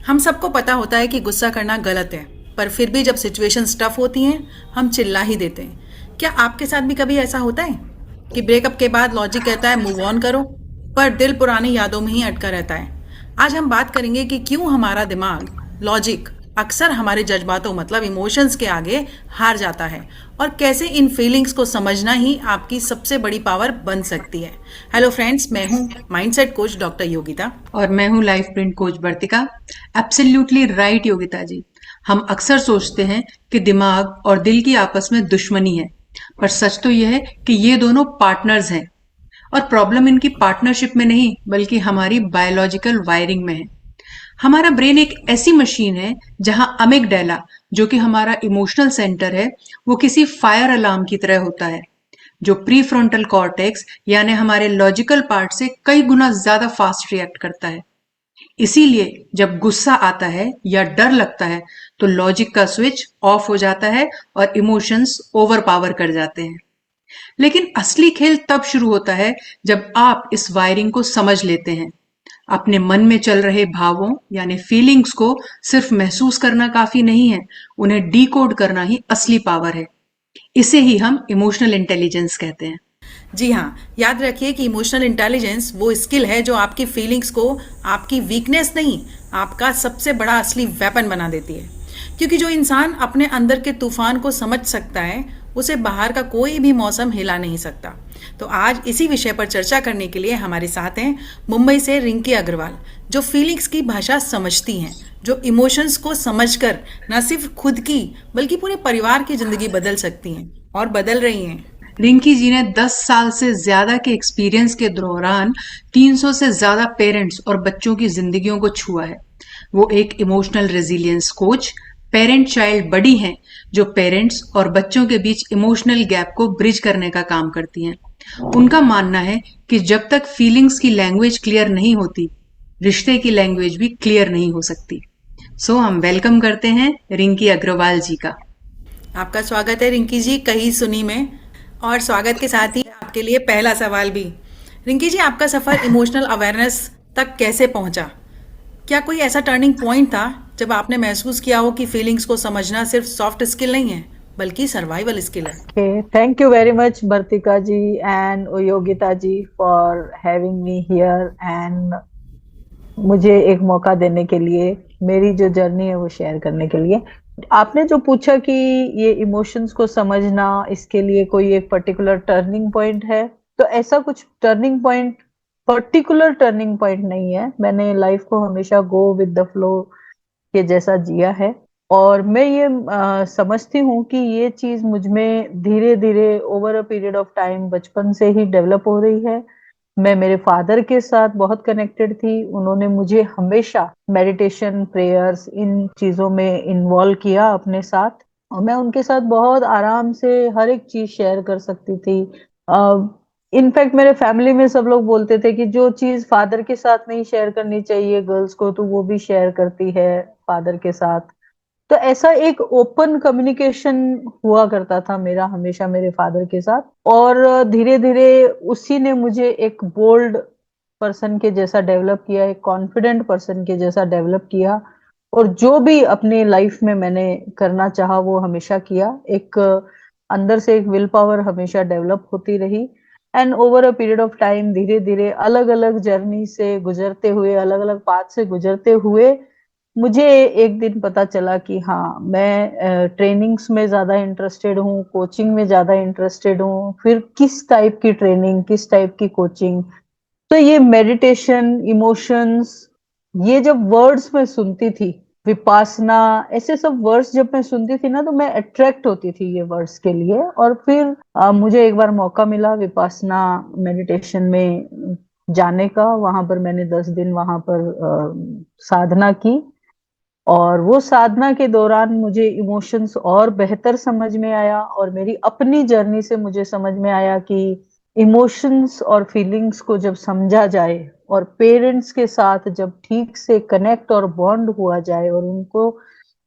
हम सबको पता होता है कि गुस्सा करना गलत है, पर फिर भी जब सिचुएशन टफ होती हैं, हम चिल्ला ही देते हैं। क्या आपके साथ भी कभी ऐसा होता है कि ब्रेकअप के बाद लॉजिक कहता है मूव ऑन करो, पर दिल पुरानी यादों में ही अटका रहता है? आज हम बात करेंगे कि क्यों हमारा दिमाग लॉजिक अक्सर हमारे जज्बातों मतलब इमोशंस के आगे हार जाता है, और कैसे इन फीलिंग्स को समझना ही आपकी सबसे बड़ी पावर बन सकती है। हेलो फ्रेंड्स, मैं हूँ माइंडसेट कोच डॉक्टर योगिता। और मैं हूँ लाइफ प्रिंट कोच वर्तिका। एब्सोल्युटली राइट योगिता जी। हम अक्सर सोचते हैं कि दिमाग और दिल की आपस में दुश्मनी है, पर सच तो यह है कि ये दोनों पार्टनर्स हैं। और प्रॉब्लम इनकी पार्टनरशिप में नहीं बल्कि हमारी बायोलॉजिकल वायरिंग में है। हमारा ब्रेन एक ऐसी मशीन है जहां अमिगडाला, जो कि हमारा इमोशनल सेंटर है, वो किसी फायर अलार्म की तरह होता है, जो प्री फ्रंटल कॉर्टेक्स यानी हमारे लॉजिकल पार्ट से कई गुना ज्यादा फास्ट रिएक्ट करता है। इसीलिए जब गुस्सा आता है या डर लगता है तो लॉजिक का स्विच ऑफ हो जाता है और इमोशंस ओवर पावर कर जाते हैं। लेकिन असली खेल तब शुरू होता है जब आप इस वायरिंग को समझ लेते हैं। अपने मन में चल रहे भावों यानी फीलिंग्स को सिर्फ महसूस करना काफी नहीं है, उन्हें डीकोड करना ही असली पावर है। इसे ही हम इमोशनल इंटेलिजेंस कहते हैं। जी हाँ, याद रखिए कि इमोशनल इंटेलिजेंस वो स्किल है जो आपकी फीलिंग्स को आपकी वीकनेस नहीं, आपका सबसे बड़ा असली वेपन बना देती है। क्योंकि जो इंसान अपने अंदर के तूफान को समझ सकता है, उसे बाहर का कोई भी मौसम हिला नहीं सकता। तो आज इसी विषय पर चर्चा करने के लिए हमारे साथ हैं मुंबई से रिंकी अग्रवाल, जो फीलिंग्स की भाषा समझती हैं, जो इमोशंस को समझकर न सिर्फ खुद की बल्कि पूरे परिवार की जिंदगी बदल सकती हैं और बदल रही हैं। रिंकी जी ने 10 साल से ज्यादा के एक्सपीरियंस के दौरान 300 से ज्यादा पेरेंट्स और बच्चों की जिंदगियों को छुआ है। वो एक emotional resilience coach, parent child buddy हैं, जो पेरेंट्स और बच्चों के बीच इमोशनल गैप को ब्रिज करने का काम करती हैं। उनका मानना है कि जब तक फीलिंग्स की लैंग्वेज क्लियर नहीं होती, रिश्ते की लैंग्वेज भी क्लियर नहीं हो सकती। सो हम वेलकम करते हैं रिंकी अग्रवाल जी का। आपका स्वागत है रिंकी जी कहीं सुनी में। और स्वागत के साथ ही आपके लिए पहला सवाल भी। रिंकी जी, आपका सफ़र इमोशनल अवेयरनेस तक कैसे पहुंचा? क्या कोई ऐसा टर्निंग पॉइंट था जब आपने महसूस किया हो कि फीलिंग्स को समझना सिर्फ सॉफ्ट स्किल नहीं है बल्कि सर्वाइवल स्किल है? Okay, thank you very much, Bartika ji and Yogita ji for having me here and मुझे एक मौका देने के लिए मेरी जो जर्नी है वो शेयर करने के लिए। आपने जो पूछा कि ये इमोशंस को समझना इसके लिए कोई एक पर्टिकुलर टर्निंग पॉइंट है, तो ऐसा कुछ turning point particular turning point नहीं है। मैंने लाइफ को हमेशा गो विद द फ्लो के जैसा जिया है और मैं ये समझती हूँ कि ये चीज मुझ में धीरे धीरे over a period of time बचपन से ही डेवलप हो रही है। मैं मेरे फादर के साथ बहुत कनेक्टेड थी। उन्होंने मुझे हमेशा मेडिटेशन, प्रेयर्स, इन चीजों में इन्वॉल्व किया अपने साथ और मैं उनके साथ बहुत आराम से हर एक चीज शेयर कर सकती थी। इनफैक्ट मेरे फैमिली में सब लोग बोलते थे कि जो चीज फादर के साथ नहीं शेयर करनी चाहिए गर्ल्स को, तो वो भी शेयर करती है फादर के साथ। तो ऐसा एक ओपन कम्युनिकेशन हुआ करता था मेरा हमेशा मेरे फादर के साथ। और धीरे धीरे उसी ने मुझे एक बोल्ड पर्सन के जैसा डेवलप किया, एक कॉन्फिडेंट पर्सन के जैसा डेवलप किया। और जो भी अपनी लाइफ में मैंने करना चाहा वो हमेशा किया। एक अंदर से एक विल पावर हमेशा डेवलप होती रही। And over a period of time धीरे धीरे अलग अलग जर्नी से गुजरते हुए, अलग अलग पाथ से गुजरते हुए, मुझे एक दिन पता चला कि हाँ, मैं ट्रेनिंग्स में ज्यादा इंटरेस्टेड हूँ, कोचिंग में ज्यादा इंटरेस्टेड हूँ। फिर किस टाइप की ट्रेनिंग, किस टाइप की कोचिंग? तो ये मेडिटेशन, इमोशंस, ये जब वर्ड्स में सुनती थी, विपासना, ऐसे सब वर्ड्स जब मैं सुनती थी ना, तो मैं अट्रैक्ट होती थी ये वर्ड्स के लिए। और फिर मुझे एक बार मौका मिला विपासना मेडिटेशन में जाने का। वहां पर मैंने 10 दिन वहां पर साधना की और वो साधना के दौरान मुझे इमोशंस और बेहतर समझ में आया और मेरी अपनी जर्नी से मुझे समझ में आया कि इमोशंस और फीलिंग्स को जब समझा जाए और पेरेंट्स के साथ जब ठीक से कनेक्ट और बॉन्ड हुआ जाए और उनको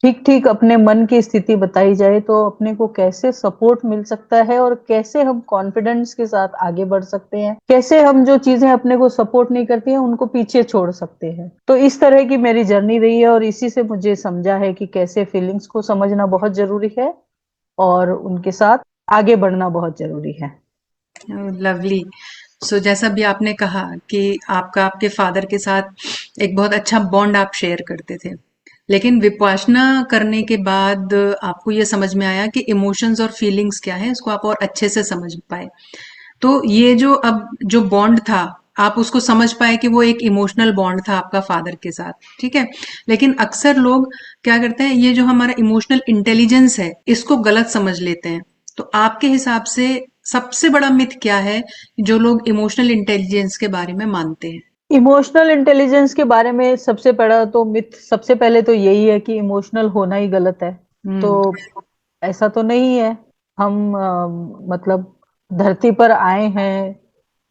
ठीक ठीक अपने मन की स्थिति बताई जाए तो अपने को कैसे सपोर्ट मिल सकता है और कैसे हम कॉन्फिडेंस के साथ आगे बढ़ सकते हैं, कैसे हम जो चीजें अपने को सपोर्ट नहीं करती हैं उनको पीछे छोड़ सकते हैं। तो इस तरह की मेरी जर्नी रही है और इसी से मुझे समझा है कि कैसे फीलिंग्स को समझना बहुत जरूरी है और उनके साथ आगे बढ़ना बहुत जरूरी है। लवली। सो जैसा भी आपने कहा कि आपका आपके फादर के साथ एक बहुत अच्छा बॉन्ड आप शेयर करते थे, लेकिन विपासना करने के बाद आपको ये समझ में आया कि इमोशंस और फीलिंग्स क्या है, इसको आप और अच्छे से समझ पाए। तो ये जो अब जो बॉन्ड था, आप उसको समझ पाए कि वो एक इमोशनल बॉन्ड था आपका फादर के साथ, ठीक है। लेकिन अक्सर लोग क्या करते हैं, ये जो हमारा इमोशनल इंटेलिजेंस है इसको गलत समझ लेते हैं। तो आपके हिसाब से सबसे बड़ा मिथ क्या है जो लोग इमोशनल इंटेलिजेंस के बारे में मानते हैं? इमोशनल इंटेलिजेंस के बारे में सबसे बड़ा तो मिथ, सबसे पहले तो यही है कि इमोशनल होना ही गलत है। तो ऐसा तो नहीं है। हम मतलब धरती पर आए हैं,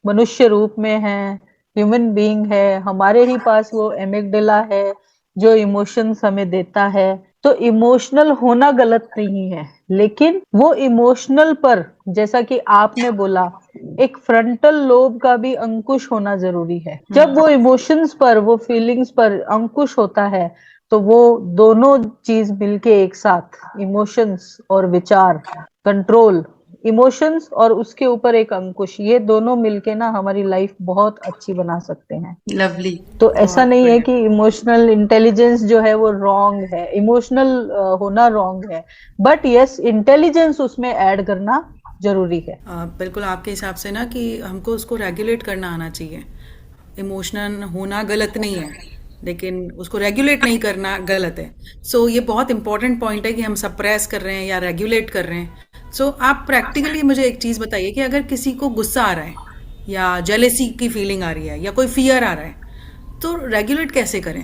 मनुष्य रूप में हैं, ह्यूमन बीइंग है, हमारे ही पास वो एमिगडाला है जो इमोशंस हमें देता है। तो इमोशनल होना गलत नहीं है, लेकिन वो इमोशनल पर, जैसा कि आपने बोला, एक फ्रंटल लोब का भी अंकुश होना जरूरी है। जब वो इमोशंस पर, वो फीलिंग्स पर अंकुश होता है तो वो दोनों चीज मिलके एक साथ, इमोशंस और विचार, कंट्रोल, इमोशंस और उसके ऊपर एक अंकुश, ये दोनों मिलके ना हमारी लाइफ बहुत अच्छी बना सकते हैं। लवली। तो ऐसा बहुत नहीं है बढ़िया। कि इमोशनल इंटेलिजेंस जो है वो रॉन्ग है, इमोशनल होना रॉन्ग है, बट यस इंटेलिजेंस उसमें ऐड करना जरूरी है। बिल्कुल आपके हिसाब से ना कि हमको उसको रेगुलेट करना आना चाहिए। इमोशनल होना गलत नहीं है, लेकिन उसको रेगुलेट नहीं करना गलत है। सो ये बहुत इंपॉर्टेंट पॉइंट है कि हम सप्रेस कर रहे हैं या रेगुलेट कर रहे हैं। सो आप प्रैक्टिकली मुझे एक चीज़ बताइए कि अगर किसी को गुस्सा आ रहा है या जेलेसी की फीलिंग आ रही है या कोई फियर आ रहा है, तो रेगुलेट कैसे करें?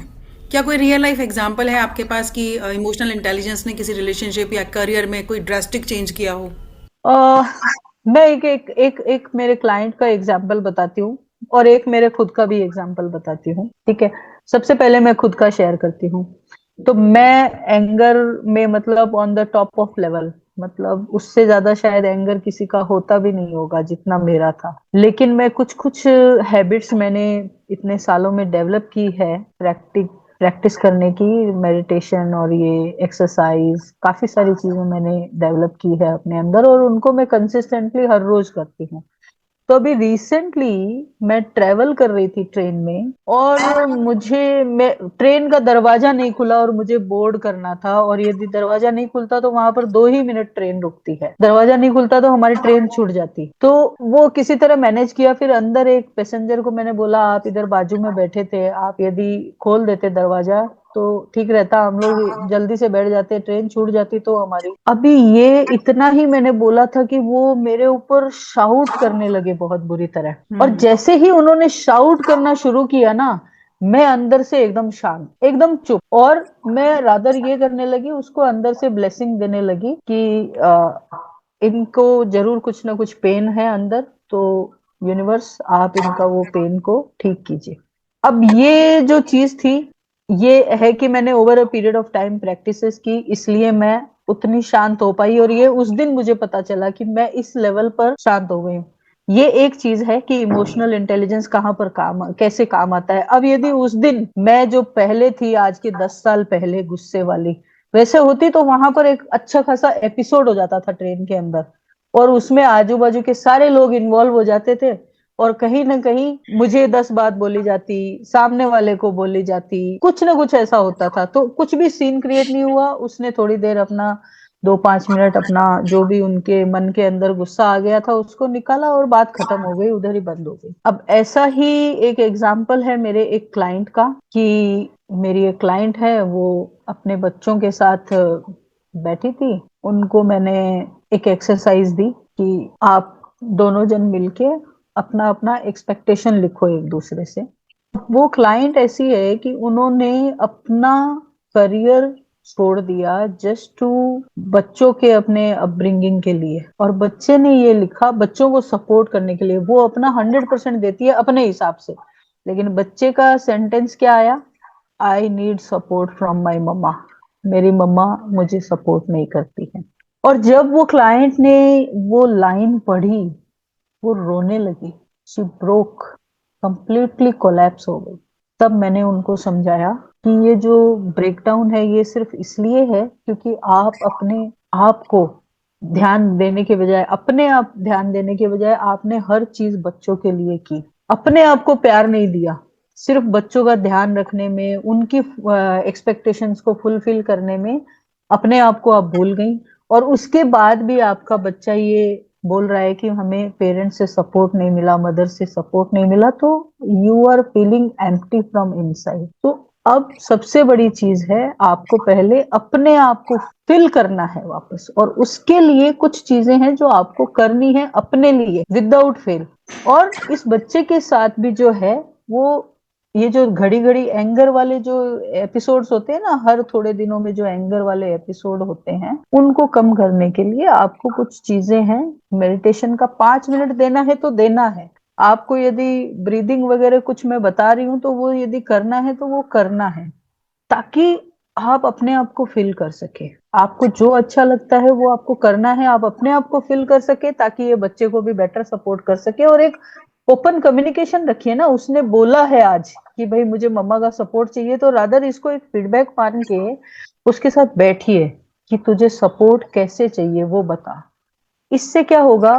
क्या कोई रियल लाइफ एग्जांपल है आपके पास कि इमोशनल इंटेलिजेंस ने किसी रिलेशनशिप या करियर में कोई ड्रास्टिक चेंज किया हो? अ, मैं एक मेरे क्लाइंट का एग्जाम्पल बताती हूँ और एक मेरे खुद का भी एग्जाम्पल बताती हूँ, ठीक है। सबसे पहले मैं खुद का शेयर करती हूँ। तो मैं एंगर में मतलब on the top of level, मतलब उससे ज्यादा शायद एंगर किसी का होता भी नहीं होगा जितना मेरा था। लेकिन मैं कुछ कुछ हैबिट्स मैंने इतने सालों में डेवलप की है, प्रैक्टिस करने की, मेडिटेशन और ये एक्सरसाइज, काफी सारी चीजें मैंने डेवलप की है अपने अंदर और उनको मैं कंसिस्टेंटली हर रोज करती हूँ। तो अभी रिसेंटली मैं ट्रेवल कर रही थी ट्रेन में और मैं ट्रेन का दरवाजा नहीं खुला और मुझे बोर्ड करना था, और यदि दरवाजा नहीं खुलता तो वहां पर 2 ही मिनट ट्रेन रुकती है, दरवाजा नहीं खुलता तो हमारी ट्रेन छूट जाती। तो वो किसी तरह मैनेज किया। फिर अंदर एक पैसेंजर को मैंने बोला, आप इधर बाजू में बैठे थे, आप यदि खोल देते दरवाजा तो ठीक रहता, हम लोग जल्दी से बैठ जाते, ट्रेन छूट जाती तो हमारी। अभी ये इतना ही मैंने बोला था कि वो मेरे ऊपर शाउट करने लगे बहुत बुरी तरह। और जैसे ही उन्होंने शाउट करना शुरू किया ना, मैं अंदर से एकदम शांत, एकदम चुप, और मैं रादर ये करने लगी, उसको अंदर से ब्लेसिंग देने लगी कि इनको जरूर कुछ ना कुछ पेन है अंदर, तो यूनिवर्स आप इनका वो पेन को ठीक कीजिए। अब ये जो चीज थी, ये है कि मैंने over a period of time practices की, इसलिए मैं उतनी शांत हो पाई और ये उस दिन मुझे पता चला कि मैं इस लेवल पर शांत हो गई हूँ। ये एक चीज है कि इमोशनल इंटेलिजेंस कहाँ पर कैसे काम आता है। अब यदि उस दिन मैं जो पहले थी, आज के 10 साल पहले गुस्से वाली, वैसे होती तो वहां पर एक अच्छा खासा एपिसोड हो जाता था ट्रेन के अंदर, और उसमें आजू बाजू के सारे लोग इन्वॉल्व हो जाते थे और कहीं ना कहीं मुझे 10 बात बोली जाती, सामने वाले को बोली जाती, कुछ ना कुछ ऐसा होता था। तो कुछ भी सीन क्रिएट नहीं हुआ, उसने थोड़ी देर अपना 2-5 मिनट अपना जो भी उनके मन के अंदर गुस्सा आ गया था उसको निकाला और बात खत्म हो गई, उधर ही बंद हो गई। अब ऐसा ही एक एग्जाम्पल है मेरे एक क्लाइंट का कि मेरी एक क्लाइंट है, वो अपने बच्चों के साथ बैठी थी। उनको मैंने एक एक्सरसाइज दी कि आप दोनों जन मिलके अपना अपना एक्सपेक्टेशन लिखो एक दूसरे से। वो क्लाइंट ऐसी है कि उन्होंने अपना करियर छोड़ दिया जस्ट टू बच्चों के अपने अपब्रिंगिंग के लिए, और बच्चे ने ये लिखा बच्चों को सपोर्ट करने के लिए। वो अपना 100% देती है अपने हिसाब से, लेकिन बच्चे का सेंटेंस क्या आया, I need support from my mama. मेरी मम्मा मुझे सपोर्ट नहीं करती है। और जब वो क्लाइंट ने वो लाइन पढ़ी, वो रोने लगी। शी ब्रोक, कंप्लीटली कोलैप्स हो गई। तब मैंने उनको समझाया कि ये जो ब्रेकडाउन है ये सिर्फ इसलिए है क्योंकि आप अपने आप को ध्यान देने के बजाय, अपने आप ध्यान देने के बजाय आपने हर चीज बच्चों के लिए की, अपने आप को प्यार नहीं दिया। सिर्फ बच्चों का ध्यान रखने में, उनकी एक्सपेक्टेशंस को फुलफिल करने में अपने आप को आप भूल गई। और उसके बाद भी आपका बच्चा ये बोल रहा है कि हमें पेरेंट्स से सपोर्ट नहीं मिला, मदर से सपोर्ट नहीं मिला, तो you are feeling empty from inside. तो अब सबसे बड़ी चीज है, आपको पहले अपने आप को फिल करना है वापस, और उसके लिए कुछ चीजें हैं जो आपको करनी है अपने लिए विदाउट फेल। और इस बच्चे के साथ भी जो है वो, ये जो घड़ी घड़ी एंगर वाले जो एपिसोड्स होते हैं ना, हर थोड़े दिनों में जो एंगर वाले एपिसोड होते हैं, उनको कम करने के लिए आपको कुछ चीजें हैं। मेडिटेशन का 5 मिनट देना है तो देना है आपको। यदि ब्रीदिंग वगैरह कुछ मैं बता रही हूँ तो वो यदि करना है तो वो करना है, ताकि आप अपने आप को फील कर सके। आपको जो अच्छा लगता है वो आपको करना है, आप अपने आप को फील कर सके, ताकि ये बच्चे को भी बेटर सपोर्ट कर सके। और एक ओपन कम्युनिकेशन रखिए ना, उसने बोला है आज कि भाई मुझे मम्मा का सपोर्ट चाहिए, तो रादर इसको एक फीडबैक मान के उसके साथ बैठिए कि तुझे सपोर्ट कैसे चाहिए वो बता। इससे क्या होगा,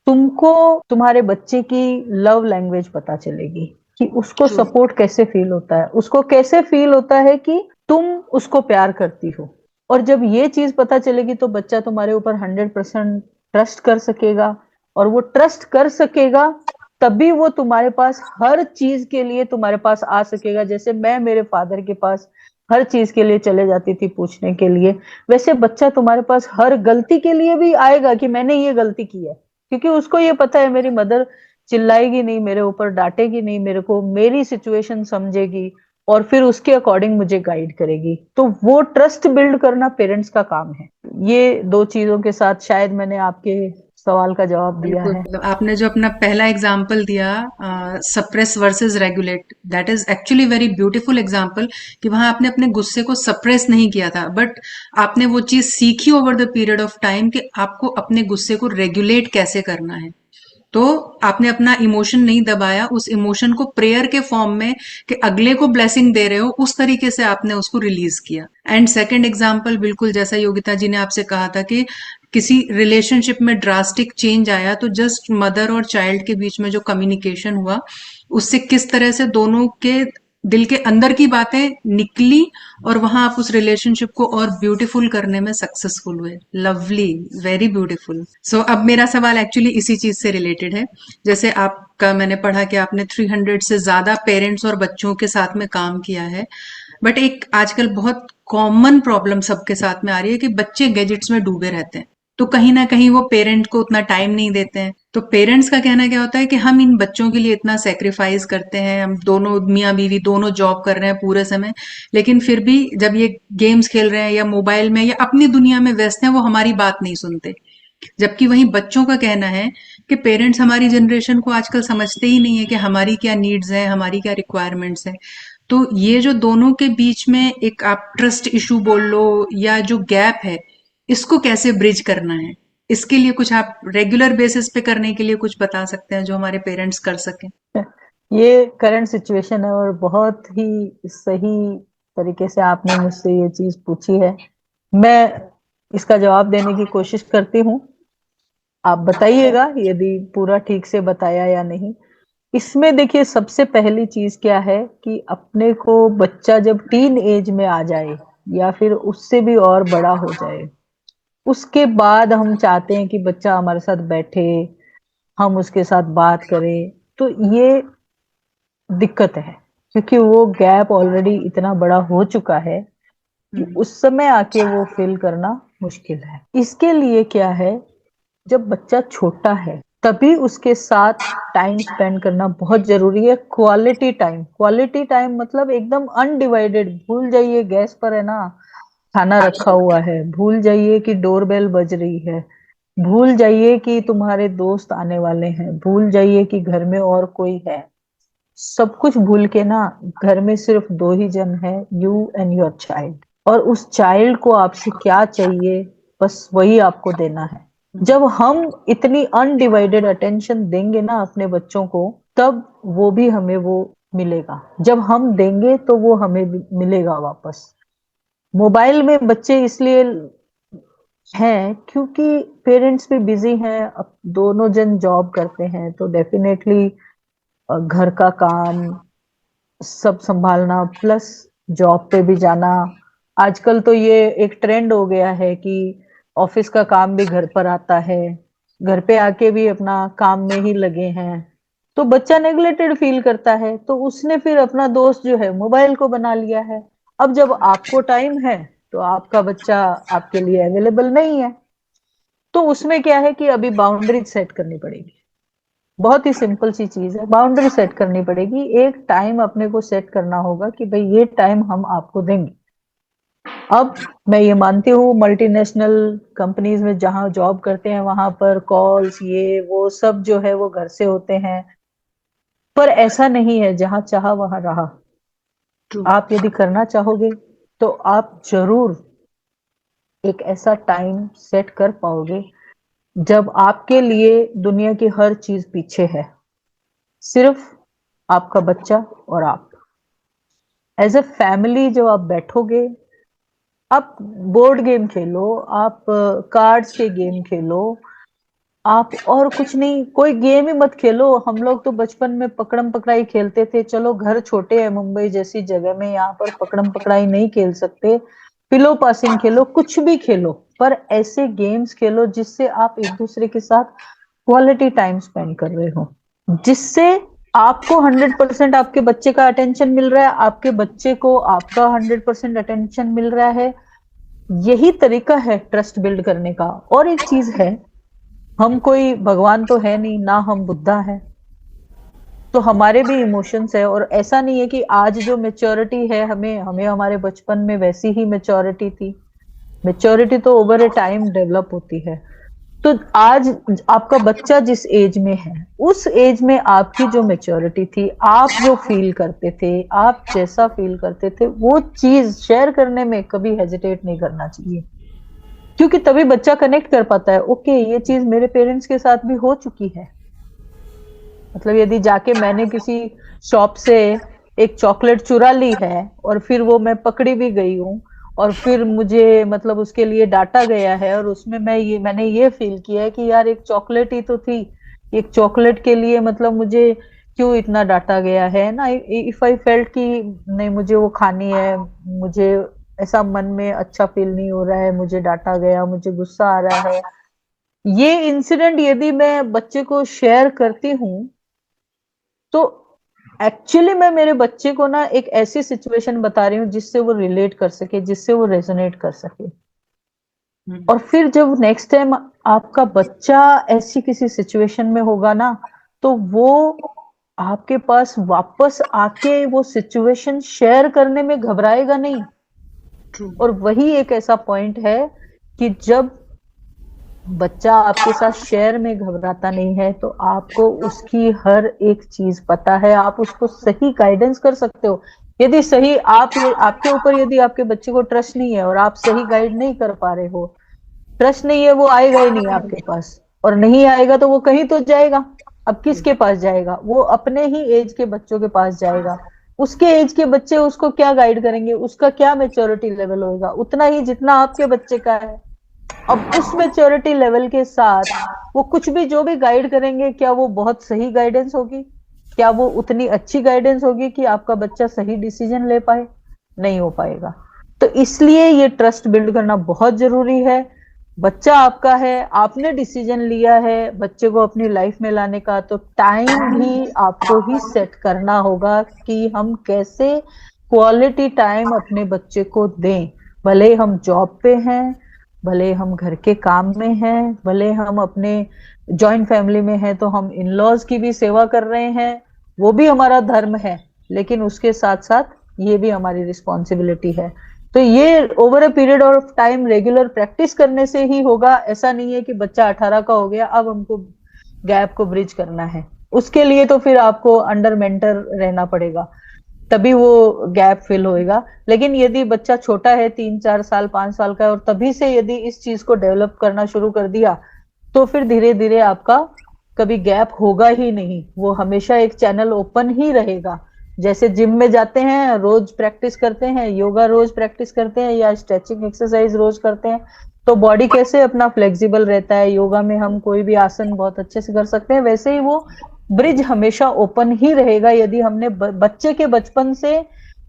तुमको तुम्हारे बच्चे की लव लैंग्वेज पता चलेगी कि उसको ट्रू। सपोर्ट कैसे फील होता है, उसको कैसे फील होता है कि तुम उसको प्यार करती हो। और जब ये चीज पता चलेगी तो बच्चा तुम्हारे ऊपर 100% ट्रस्ट कर सकेगा। और वो ट्रस्ट कर सकेगा तभी वो तुम्हारे पास हर चीज के लिए तुम्हारे पास आ सकेगा। जैसे मैं मेरे फादर के पास हर चीज के लिए चले जाती थी पूछने के लिए, वैसे बच्चा तुम्हारे पास हर गलती के लिए भी आएगा कि मैंने ये गलती की है, क्योंकि उसको ये पता है मेरी मदर चिल्लाएगी नहीं मेरे ऊपर, डांटेगी नहीं मेरे को, मेरी सिचुएशन समझेगी और फिर उसके अकॉर्डिंग मुझे गाइड करेगी। तो वो ट्रस्ट बिल्ड करना पेरेंट्स का काम है। ये दो चीजों के साथ शायद मैंने आपके सवाल का जवाब दिया बिल्कुल, है। मतलब आपने जो अपना पहला एग्जाम्पल दिया, suppress versus regulate, that is actually very beautiful example, कि वहां आपने अपने गुस्से को सप्रेस नहीं किया था, बट आपने वो चीज सीखी over the period of time कि आपको अपने गुस्से को रेगुलेट कैसे करना है। तो आपने अपना इमोशन नहीं दबाया, उस इमोशन को प्रेयर के फॉर्म में, कि अगले को ब्लेसिंग दे रहे हो, उस तरीके से आपने उसको रिलीज किया। एंड सेकंड एग्जाम्पल, बिल्कुल जैसा योगिता जी ने आपसे कहा था कि किसी रिलेशनशिप में ड्रास्टिक चेंज आया, तो जस्ट मदर और चाइल्ड के बीच में जो कम्युनिकेशन हुआ, उससे किस तरह से दोनों के दिल के अंदर की बातें निकली, और वहां आप उस रिलेशनशिप को और ब्यूटीफुल करने में सक्सेसफुल हुए। Lovely, very beautiful. सो अब मेरा सवाल एक्चुअली इसी चीज से रिलेटेड है। जैसे आपका मैंने पढ़ा कि आपने 300 से ज्यादा पेरेंट्स और बच्चों के साथ में काम किया है, बट एक आजकल बहुत कॉमन प्रॉब्लम सबके साथ में आ रही है कि बच्चे गैजेट्स में डूबे रहते हैं, तो कहीं ना कहीं वो पेरेंट को उतना टाइम नहीं देते हैं। तो पेरेंट्स का कहना क्या होता है कि हम इन बच्चों के लिए इतना सेक्रीफाइस करते हैं, हम दोनों मियाँ बीवी दोनों जॉब कर रहे हैं पूरे समय, लेकिन फिर भी जब ये गेम्स खेल रहे हैं या मोबाइल में या अपनी दुनिया में व्यस्त हैं, वो हमारी बात नहीं सुनते। जबकि वहीं बच्चों का कहना है कि पेरेंट्स हमारी जनरेशन को आजकल समझते ही नहीं है कि हमारी क्या नीड्स हैं, हमारी क्या रिक्वायरमेंट्स हैं। तो ये जो दोनों के बीच में एक आप ट्रस्ट इशू बोल लो, या जो गैप है, इसको कैसे ब्रिज करना है, इसके लिए कुछ आप रेगुलर बेसिस पे करने के लिए कुछ बता सकते हैं जो हमारे पेरेंट्स कर सकें? ये करंट सिचुएशन है और बहुत ही सही तरीके से आपने मुझसे ये चीज पूछी है। मैं इसका जवाब देने की कोशिश करती हूँ, आप बताइएगा यदि पूरा ठीक से बताया या नहीं। इसमें देखिए, सबसे पहली चीज क्या है कि अपने को बच्चा जब टीन एज में आ जाए या फिर उससे भी और बड़ा हो जाए, उसके बाद हम चाहते हैं कि बच्चा हमारे साथ बैठे, हम उसके साथ बात करें, तो ये दिक्कत है, क्योंकि वो गैप ऑलरेडी इतना बड़ा हो चुका है कि उस समय आके वो फिल करना मुश्किल है। इसके लिए क्या है, जब बच्चा छोटा है तभी उसके साथ टाइम स्पेंड करना बहुत जरूरी है। क्वालिटी टाइम, क्वालिटी टाइम मतलब एकदम अनडिवाइडेड। भूल जाइए गैस पर है ना खाना रखा हुआ है, भूल जाइए कि डोरबेल बज रही है, भूल जाइए कि तुम्हारे दोस्त आने वाले हैं, भूल जाइए कि घर में और कोई है। सब कुछ भूल के ना घर में सिर्फ दो ही जन है, यू एंड योर चाइल्ड। और उस चाइल्ड को आपसे क्या चाहिए बस वही आपको देना है। जब हम इतनी अनडिवाइडेड अटेंशन देंगे ना अपने बच्चों को, तब वो भी हमें वो मिलेगा। जब हम देंगे तो वो हमें भी मिलेगा वापस। मोबाइल में बच्चे इसलिए हैं क्योंकि पेरेंट्स भी बिजी हैं, अब दोनों जन जॉब करते हैं, तो डेफिनेटली घर का काम सब संभालना प्लस जॉब पे भी जाना। आजकल तो ये एक ट्रेंड हो गया है कि ऑफिस का काम भी घर पर आता है, घर पे आके भी अपना काम में ही लगे हैं, तो बच्चा नेग्लेक्टेड फील करता है, तो उसने फिर अपना दोस्त जो है मोबाइल को बना लिया है। अब जब आपको टाइम है तो आपका बच्चा आपके लिए अवेलेबल नहीं है, तो उसमें क्या है कि अभी बाउंड्री सेट करनी पड़ेगी। बहुत ही सिंपल सी चीज है, बाउंड्री सेट करनी पड़ेगी। एक टाइम अपने को सेट करना होगा कि भाई ये टाइम हम आपको देंगे। अब मैं ये मानती हूँ मल्टीनेशनल कंपनीज में जहां जॉब करते हैं वहां पर कॉल्स ये वो सब जो है वो घर से होते हैं, पर ऐसा नहीं है जहां चाहा वहां रहा। ट्रू। आप यदि करना चाहोगे तो आप जरूर एक ऐसा टाइम सेट कर पाओगे जब आपके लिए दुनिया की हर चीज पीछे है, सिर्फ आपका बच्चा और आप। एज ए फैमिली जब आप बैठोगे, आप बोर्ड गेम खेलो, आप कार्ड्स के गेम खेलो, आप और कुछ नहीं, कोई गेम ही मत खेलो। हम लोग तो बचपन में पकड़म पकड़ाई खेलते थे। चलो घर छोटे हैं, मुंबई जैसी जगह में यहाँ पर पकड़म पकड़ाई नहीं खेल सकते, पिलो पासिंग खेलो, कुछ भी खेलो, पर ऐसे गेम्स खेलो जिससे आप एक दूसरे के साथ क्वालिटी टाइम स्पेंड कर रहे हो, जिससे आपको 100% आपके बच्चे का अटेंशन मिल रहा है, आपके बच्चे को आपका 100% अटेंशन मिल रहा है। यही तरीका है ट्रस्ट बिल्ड करने का। और एक चीज है, हम कोई भगवान तो है नहीं, ना हम बुद्धा है, तो हमारे भी इमोशंस है। और ऐसा नहीं है कि आज जो मेच्योरिटी है हमें हमें हमारे बचपन में वैसी ही मेच्योरिटी थी। मेच्योरिटी तो ओवर ए टाइम डेवलप होती है। तो आज आपका बच्चा जिस एज में है, उस एज में आपकी जो मेच्योरिटी थी, आप जो फील करते थे, आप जैसा फील करते थे, वो चीज शेयर करने में कभी हेजिटेट नहीं करना चाहिए, क्योंकि तभी बच्चा कनेक्ट कर पाता है। ओके, ये चीज मेरे पेरेंट्स के साथ भी हो चुकी है। मतलब यदि जाके मैंने किसी शॉप से एक चॉकलेट चुरा ली है और फिर वो मैं पकड़ी भी गई हूँ, और फिर मुझे मतलब उसके लिए डांटा गया है, और उसमें मैंने ये फील किया है कि यार एक चॉकलेट ही तो थी, एक चॉकलेट के लिए मतलब मुझे क्यों इतना डांटा गया है ना। इफ आई फेल्ट कि नहीं मुझे वो खानी है, मुझे ऐसा मन में अच्छा फील नहीं हो रहा है, मुझे डांटा गया, मुझे गुस्सा आ रहा है, ये इंसिडेंट यदि मैं बच्चे को शेयर करती हूँ, तो एक्चुअली मैं मेरे बच्चे को ना एक ऐसी सिचुएशन बता रही हूँ जिससे वो रिलेट कर सके, जिससे वो रेजोनेट कर सके। और फिर जब नेक्स्ट टाइम आपका बच्चा ऐसी किसी सिचुएशन में होगा ना, तो वो आपके पास वापस आके वो सिचुएशन शेयर करने में घबराएगा नहीं। ट्रू। और वही एक ऐसा पॉइंट है कि जब बच्चा आपके साथ शेयर में घबराता नहीं है, तो आपको उसकी हर एक चीज पता है, आप उसको सही गाइडेंस कर सकते हो। यदि सही आपके ऊपर यदि आपके बच्चे को ट्रस्ट नहीं है और आप सही गाइड नहीं कर पा रहे हो, ट्रस्ट नहीं है, वो आएगा ही नहीं आपके पास, और नहीं आएगा तो वो कहीं तो जाएगा। अब किसके पास जाएगा? वो अपने ही एज के बच्चों के पास जाएगा। उसके एज के बच्चे उसको क्या गाइड करेंगे? उसका क्या मेच्योरिटी लेवल होगा? उतना ही जितना आपके बच्चे का है। अब उस मेच्योरिटी लेवल के साथ वो कुछ भी जो भी गाइड करेंगे, क्या वो बहुत सही गाइडेंस होगी? क्या वो उतनी अच्छी गाइडेंस होगी कि आपका बच्चा सही डिसीजन ले पाए? नहीं हो पाएगा। तो इसलिए ये ट्रस्ट बिल्ड करना बहुत जरूरी है। बच्चा आपका है, आपने डिसीजन लिया है बच्चे को अपनी लाइफ में लाने का, तो टाइम भी आपको ही सेट करना होगा कि हम कैसे क्वालिटी टाइम अपने बच्चे को दें। भले हम जॉब पे हैं, भले हम घर के काम में हैं, भले हम अपने जॉइंट फैमिली में हैं, तो हम इन लॉज की भी सेवा कर रहे हैं, वो भी हमारा धर्म है, लेकिन उसके साथ साथ ये भी हमारी रिस्पॉन्सिबिलिटी है। तो ये over a period of time regular practice करने से ही होगा। ऐसा नहीं है कि बच्चा 18 का हो गया अब हमको गैप को ब्रिज करना है, उसके लिए तो फिर आपको अंडर मेंटर रहना पड़ेगा। तभी वो गैप फिल होएगा। लेकिन यदि बच्चा छोटा है, 3-4 साल 5 साल का है, और तभी से यदि इस चीज को डेवलप करना शुरू कर दिया, तो फिर धीरे धीरे आपका कभी गैप होगा ही नहीं, वो हमेशा एक चैनल ओपन ही रहेगा। जैसे जिम में जाते हैं, रोज प्रैक्टिस करते हैं, योगा रोज प्रैक्टिस करते हैं, या स्ट्रेचिंग एक्सरसाइज रोज करते हैं, तो बॉडी कैसे अपना फ्लेक्सिबल रहता है, योगा में हम कोई भी आसन बहुत अच्छे से कर सकते हैं, वैसे ही वो ब्रिज हमेशा ओपन ही रहेगा यदि हमने बच्चे के बचपन से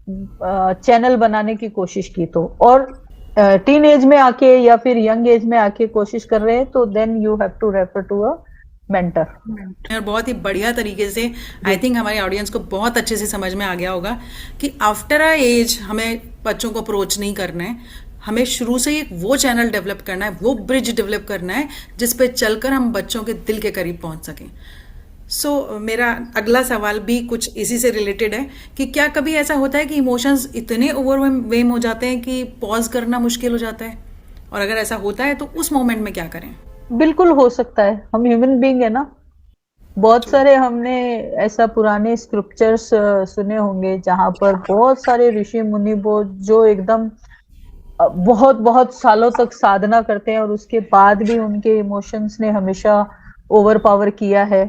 चैनल बनाने की कोशिश की तो। और टीन एज में आके या फिर यंग एज में आके कोशिश कर रहे हैं, तो then you have to refer to a mentor. और बहुत ही बढ़िया तरीके से आई थिंक हमारे ऑडियंस को बहुत अच्छे से समझ में आ गया होगा कि आफ्टर अ एज हमें बच्चों को अप्रोच नहीं करना है, हमें शुरू से ही वो चैनल डेवलप करना है, वो ब्रिज डेवलप करना है जिस पे चलकर हम बच्चों के दिल के करीब पहुंच सकें। मेरा अगला सवाल भी कुछ इसी से रिलेटेड है कि क्या कभी ऐसा होता है कि इमोशंस इतने ओवरवेम हो जाते हैं कि पॉज करना मुश्किल हो जाता है, और अगर ऐसा होता है तो उस मोमेंट में क्या करें? बिल्कुल हो सकता है, हम ह्यूमन बीइंग है ना। बहुत सारे हमने ऐसा पुराने स्क्रिप्चर्स सुने होंगे जहां पर बहुत सारे ऋषि मुनि जो एकदम बहुत बहुत सालों तक साधना करते हैं, और उसके बाद भी उनके इमोशंस ने हमेशा ओवर पावर किया है।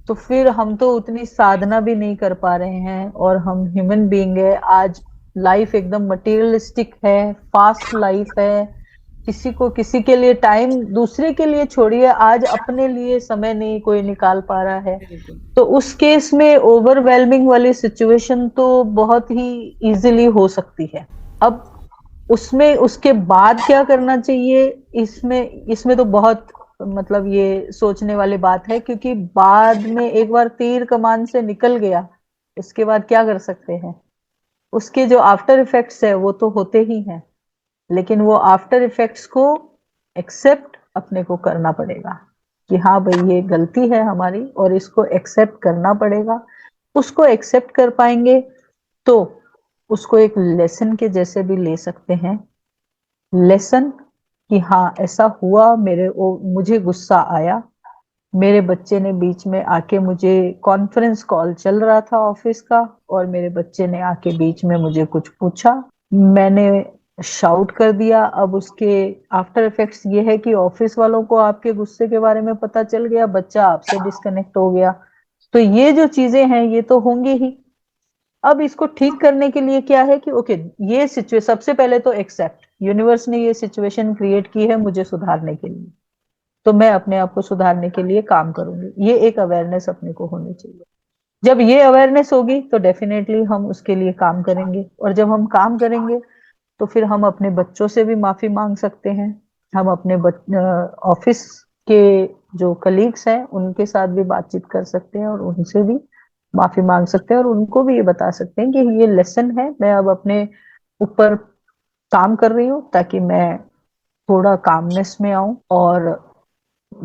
तो फिर हम तो उतनी साधना भी नहीं कर पा रहे हैं, और हम ह्यूमन बीइंग है। आज लाइफ एकदम मटेरियलिस्टिक है, फास्ट लाइफ है, किसी को किसी के लिए टाइम, दूसरे के लिए छोड़िए, आज अपने लिए समय नहीं कोई निकाल पा रहा है। तो उस केस में ओवरवेलमिंग वाली सिचुएशन तो बहुत ही इजीली हो सकती है। अब उसमें उसके बाद क्या करना चाहिए, इसमें इसमें तो बहुत मतलब ये सोचने वाली बात है, क्योंकि बाद में एक बार तीर कमान से निकल गया, उसके बाद क्या कर सकते हैं। उसके जो आफ्टर इफेक्ट्स है वो तो होते ही हैं, लेकिन वो आफ्टर इफेक्ट्स को एक्सेप्ट अपने को करना पड़ेगा कि हाँ भाई ये गलती है हमारी, और इसको एक्सेप्ट करना पड़ेगा। उसको एक्सेप्ट कर पाएंगे तो उसको एक लेसन के जैसे भी ले सकते हैं। लेसन कि हाँ ऐसा हुआ, मुझे गुस्सा आया, मेरे बच्चे ने बीच में आके, मुझे कॉन्फ्रेंस कॉल चल रहा था ऑफिस का, और मेरे बच्चे ने आके बीच में मुझे कुछ पूछा, मैंने शाउट कर दिया। अब उसके आफ्टर इफेक्ट्स ये है कि ऑफिस वालों को आपके गुस्से के बारे में पता चल गया, बच्चा आपसे डिस्कनेक्ट हो गया। तो ये जो चीजें हैं ये तो होंगी ही। अब इसको ठीक करने के लिए क्या है कि ओके, ये सिचुएशन सबसे पहले तो एक्सेप्ट, यूनिवर्स ने ये सिचुएशन क्रिएट की है मुझे सुधारने के लिए, तो मैं अपने आप को सुधारने के लिए काम करूंगी। ये एक अवेयरनेस अपने को होनी चाहिए। जब ये अवेयरनेस होगी तो डेफिनेटली हम उसके लिए काम करेंगे, और जब हम काम करेंगे तो फिर हम अपने बच्चों से भी माफी मांग सकते हैं, हम अपने ऑफिस के जो कलीग्स हैं उनके साथ भी बातचीत कर सकते हैं, और उनसे भी माफी मांग सकते हैं, और उनको भी ये बता सकते हैं कि ये लेसन है, मैं अब अपने ऊपर काम कर रही हूँ ताकि मैं थोड़ा कामनेस में आऊं, और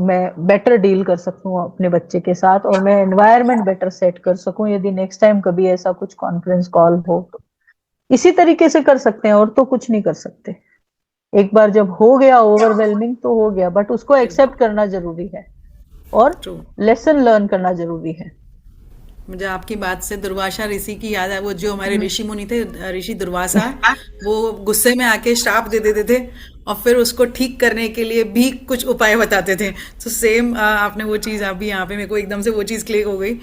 मैं बेटर डील कर सकूं अपने बच्चे के साथ, और मैं एनवायरनमेंट बेटर सेट कर सकूं यदि नेक्स्ट टाइम कभी ऐसा कुछ कॉन्फ्रेंस कॉल हो तो। इसी तरीके से कर सकते हैं, और तो कुछ नहीं कर सकते। एक बार जब हो गया ओवरवेलमिंग तो हो गया, बट उसको एक्सेप्ट करना जरूरी है, और ट्रू। लेसन लर्न करना जरूरी है। मुझे आपकी बात से दुर्वासा ऋषि की याद है, वो जो हमारे ऋषि मुनि थे, ऋषि दुर्वासा, वो गुस्से में आके श्राप दे देते थे और फिर उसको ठीक करने के लिए भी कुछ उपाय बताते थे। तो सेम आपने वो चीज़ अभी यहाँ पे मेरे को एकदम से वो चीज़ क्लिक हो गई।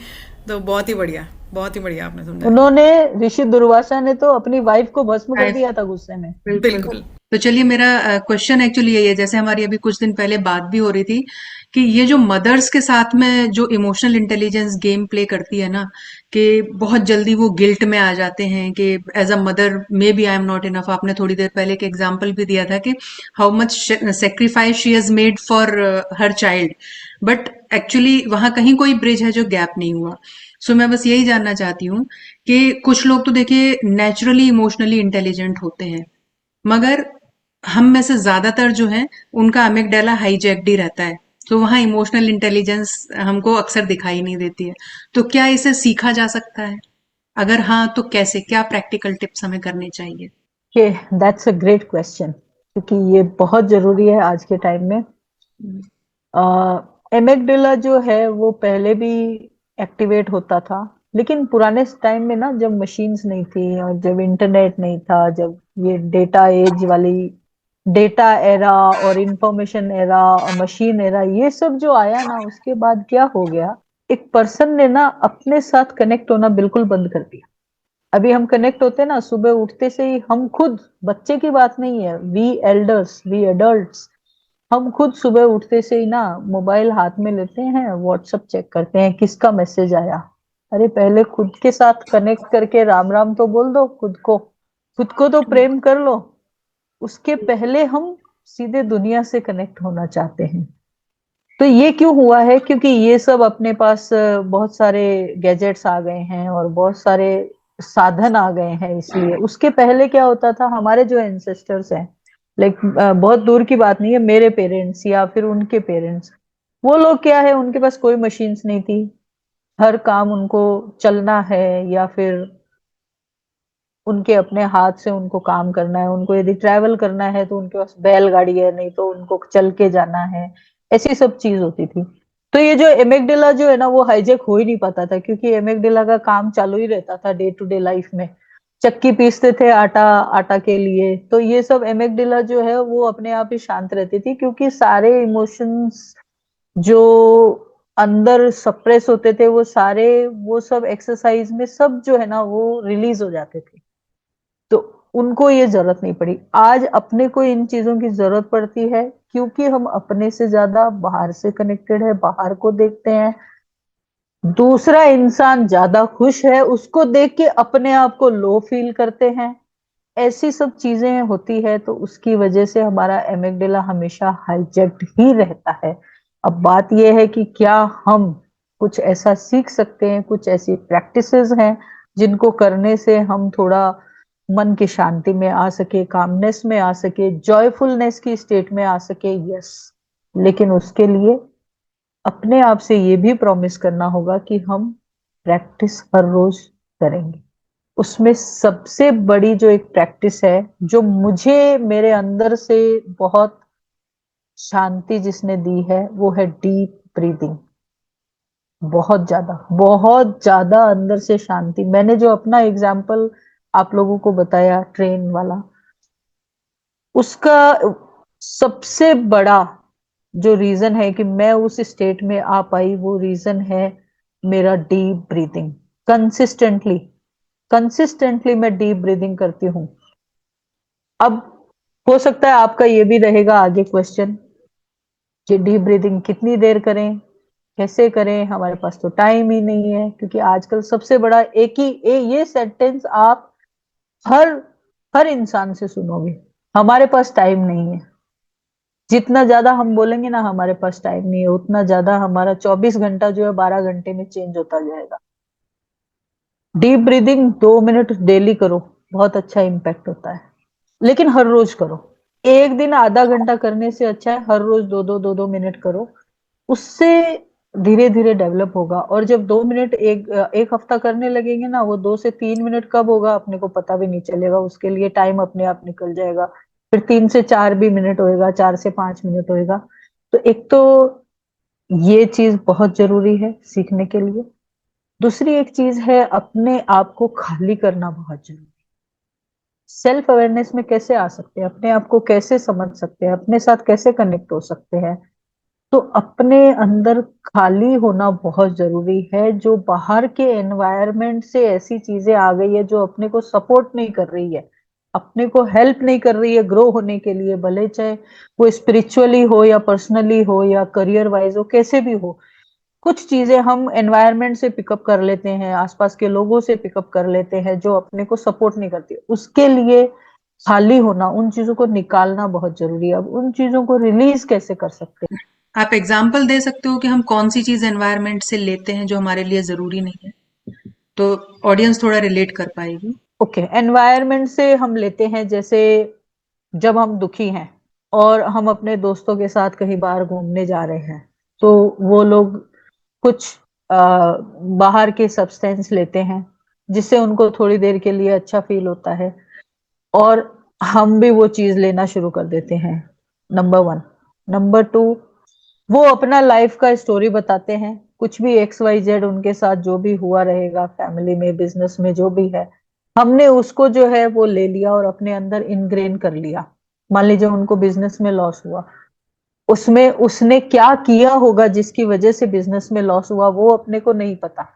तो बहुत ही बढ़िया, बहुत ही बढ़िया आपने समझा। उन्होंने, ऋषि दुर्वासा ने तो अपनी वाइफ को भस्म कर दिया था गुस्से में। बिल्कुल। तो चलिए, मेरा क्वेश्चन एक्चुअली यही है, जैसे हमारी अभी कुछ दिन पहले बात भी हो रही थी कि ये जो मदर्स के साथ में जो इमोशनल इंटेलिजेंस गेम प्ले करती है ना, कि बहुत जल्दी वो गिल्ट में आ जाते हैं कि as a mother maybe I am not enough. आपने थोड़ी देर पहले एक एग्जांपल भी दिया था कि how much sacrifice she has made for her child, but actually वहां कहीं कोई ब्रिज है जो गैप नहीं हुआ। सो मैं बस यही जानना चाहती हूँ कि कुछ लोग तो देखिए नेचुरली इमोशनली इंटेलिजेंट होते हैं, मगर हम में से ज्यादातर जो है उनका अमिगडाला हाईजैक्ड ही रहता है, तो वहां इमोशनल इंटेलिजेंस हमको अक्सर दिखाई नहीं देती है। तो क्या इसे सीखा जा सकता है? अगर हाँ तो कैसे, क्या प्रैक्टिकल टिप्स हमें करने चाहिए? दैट्स अ ग्रेट क्वेश्चन, क्योंकि ये बहुत जरूरी है आज के टाइम में। एमिगडाला जो है वो पहले भी एक्टिवेट होता था, लेकिन पुराने टाइम में ना, जब मशीन्स नहीं थी और जब इंटरनेट नहीं था, जब ये डेटा एज वाली, डेटा एरा और इंफॉर्मेशन एरा और मशीन एरा, ये सब जो आया ना, उसके बाद क्या हो गया, एक पर्सन ने ना अपने साथ कनेक्ट होना बिल्कुल बंद कर दिया। अभी हम कनेक्ट होते हैं ना, सुबह उठते से ही हम खुद, बच्चे की बात नहीं है, वी एल्डर्स, वी एडल्ट्स, हम खुद सुबह उठते से ही ना मोबाइल हाथ में लेते हैं, व्हाट्सएप चेक करते हैं किसका मैसेज आया। अरे पहले खुद के साथ कनेक्ट करके राम राम तो बोल दो, खुद को तो प्रेम कर लो, उसके पहले हम सीधे दुनिया से कनेक्ट होना चाहते हैं। तो ये क्यों हुआ है? क्योंकि ये सब अपने पास बहुत सारे गैजेट्स आ गए हैं और बहुत सारे साधन आ गए हैं, इसलिए। उसके पहले क्या होता था, हमारे जो एंसेस्टर्स हैं, लाइक बहुत दूर की बात नहीं है, मेरे पेरेंट्स या फिर उनके पेरेंट्स, वो लोग क्या है, उनके पास कोई मशीन्स नहीं थी। हर काम उनको चलना है या फिर उनके अपने हाथ से उनको काम करना है। उनको यदि ट्रैवल करना है तो उनके पास बैलगाड़ी है, नहीं तो उनको चल के जाना है। ऐसी सब चीज होती थी। तो ये जो एमेगडेला जो है ना, वो हाईजेक हो ही नहीं पाता था, क्योंकि एमेगडेला का काम चालू ही रहता था डे टू डे लाइफ में। चक्की पीसते थे आटा, आटा के लिए। तो ये सब एमेगडेला जो है वो अपने आप ही शांत रहती थी, क्योंकि सारे इमोशंस जो अंदर सप्रेस होते थे, वो सारे, वो सब एक्सरसाइज में सब जो है ना, वो रिलीज हो जाते थे। तो उनको ये जरूरत नहीं पड़ी। आज अपने को इन चीजों की जरूरत पड़ती है, क्योंकि हम अपने से ज्यादा बाहर से कनेक्टेड है, बाहर को देखते हैं। दूसरा इंसान ज्यादा खुश है, उसको देख के अपने आप को लो फील करते हैं। ऐसी सब चीजें होती है, तो उसकी वजह से हमारा एमिगडाला हमेशा हाईजेक्ड ही रहता है। अब बात यह है कि क्या हम कुछ ऐसा सीख सकते हैं, कुछ ऐसी प्रैक्टिसेस हैं जिनको करने से हम थोड़ा मन की शांति में आ सके, कामनेस में आ सके, जॉयफुलनेस की स्टेट में आ सके। यस, लेकिन उसके लिए अपने आप से ये भी प्रॉमिस करना होगा कि हम प्रैक्टिस हर रोज करेंगे। उसमें सबसे बड़ी जो एक प्रैक्टिस है, जो मुझे मेरे अंदर से बहुत शांति जिसने दी है, वो है डीप ब्रीदिंग। बहुत ज्यादा अंदर से शांति। मैंने जो अपना एग्जाम्पल आप लोगों को बताया ट्रेन वाला, उसका सबसे बड़ा जो रीजन है कि मैं उस स्टेट में आ पाई, वो रीजन है मेरा डीप ब्रीदिंग। कंसिस्टेंटली कंसिस्टेंटली मैं डीप ब्रीदिंग करती हूँ। अब हो सकता है आपका ये भी रहेगा आगे क्वेश्चन कि डीप ब्रीदिंग कितनी देर करें, कैसे करें, हमारे पास तो टाइम ही नहीं है। क्योंकि आजकल सबसे बड़ा एक ही ये सेंटेंस आप हर हर इंसान से सुनोगे, हमारे पास टाइम नहीं है। जितना ज्यादा हम बोलेंगे ना हमारे पास टाइम नहीं है, उतना ज्यादा हमारा 24 घंटा जो है 12 घंटे में चेंज होता जाएगा। डीप ब्रीदिंग 2 मिनट डेली करो, बहुत अच्छा इम्पैक्ट होता है। लेकिन हर रोज करो। एक दिन आधा घंटा करने से अच्छा है हर रोज 2-2 करो। उससे धीरे धीरे डेवलप होगा। और जब 2 मिनट एक हफ्ता करने लगेंगे ना, वो 2 से 3 मिनट कब होगा अपने को पता भी नहीं चलेगा। उसके लिए टाइम अपने आप निकल जाएगा। फिर 3 से 4 भी मिनट होएगा, 4 से 5 मिनट होएगा। तो एक तो ये चीज बहुत जरूरी है सीखने के लिए। दूसरी एक चीज है, अपने आप को खाली करना बहुत जरूरी। सेल्फ अवेयरनेस में कैसे आ सकते हैं, अपने आप को कैसे समझ सकते हैं, अपने साथ कैसे कनेक्ट हो सकते हैं? तो अपने अंदर खाली होना बहुत जरूरी है। जो बाहर के एनवायरनमेंट से ऐसी चीजें आ गई है जो अपने को सपोर्ट नहीं कर रही है, अपने को हेल्प नहीं कर रही है ग्रो होने के लिए, भले चाहे वो स्पिरिचुअली हो या पर्सनली हो या करियर वाइज हो, कैसे भी हो। कुछ चीजें हम एनवायरनमेंट से पिकअप कर लेते हैं, आसपास के लोगों से पिकअप कर लेते हैं, जो अपने को सपोर्ट नहीं करती। उसके लिए खाली होना, उन चीजों को निकालना बहुत जरूरी है। अब उन चीजों को रिलीज कैसे कर सकते हैं? आप एग्जाम्पल दे सकते हो कि हम कौन सी चीज एनवायरनमेंट से लेते हैं जो हमारे लिए जरूरी नहीं है, तो ऑडियंस थोड़ा रिलेट कर पाएगी। ओके, एनवायरनमेंट से हम लेते हैं, जैसे जब हम दुखी हैं और हम अपने दोस्तों के साथ कहीं बाहर घूमने जा रहे हैं, तो वो लोग कुछ बाहर के सब्सटेंस लेते हैं, जिससे उनको थोड़ी देर के लिए अच्छा फील होता है, और हम भी वो चीज लेना शुरू कर देते हैं। नंबर 1। नंबर 2, वो अपना लाइफ का स्टोरी बताते हैं कुछ भी XYZ उनके साथ जो भी हुआ रहेगा फैमिली में, बिजनेस में, जो भी है, हमने उसको जो है वो ले लिया और अपने अंदर इनग्रेन कर लिया। मान लीजिए उनको बिजनेस में लॉस हुआ, उसमें उसने क्या किया होगा जिसकी वजह से बिजनेस में लॉस हुआ वो अपने को नहीं पता,